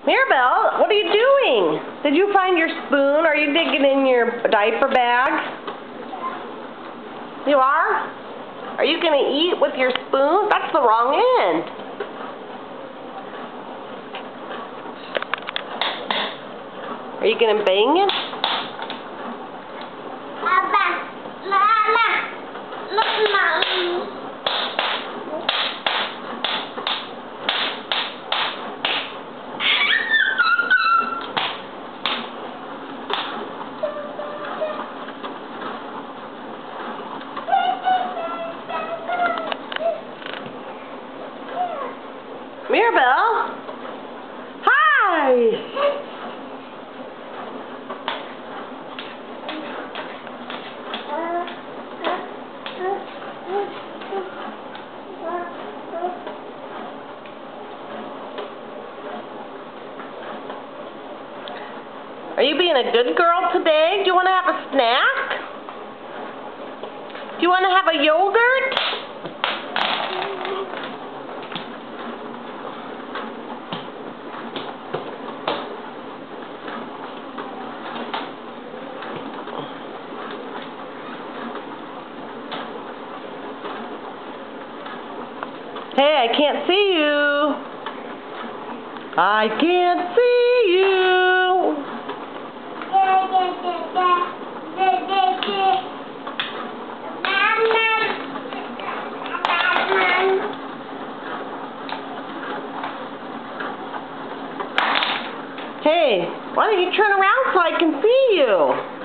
Mirabelle, what are you doing? Did you find your spoon? Are you digging in your diaper bag? You are? Are you going to eat with your spoon? That's the wrong end. Are you going to bang it? Mirabelle? Hi! Are you being a good girl today? Do you want to have a snack? Do you want to have a yogurt? Hey, I can't see you. I can't see you. Hey, why don't you turn around so I can see you?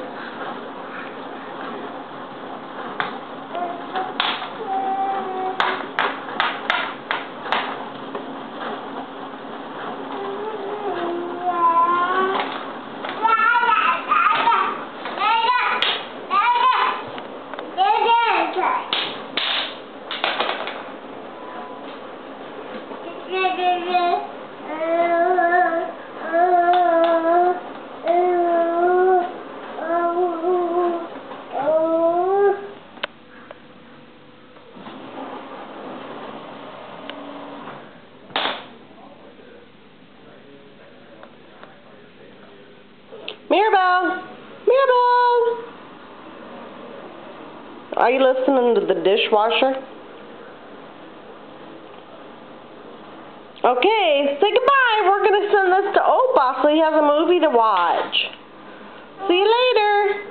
Mirabelle! Mirabelle! Are you listening to the dishwasher? Okay, say goodbye. We're going to send this to Opa so he has a movie to watch. See you later.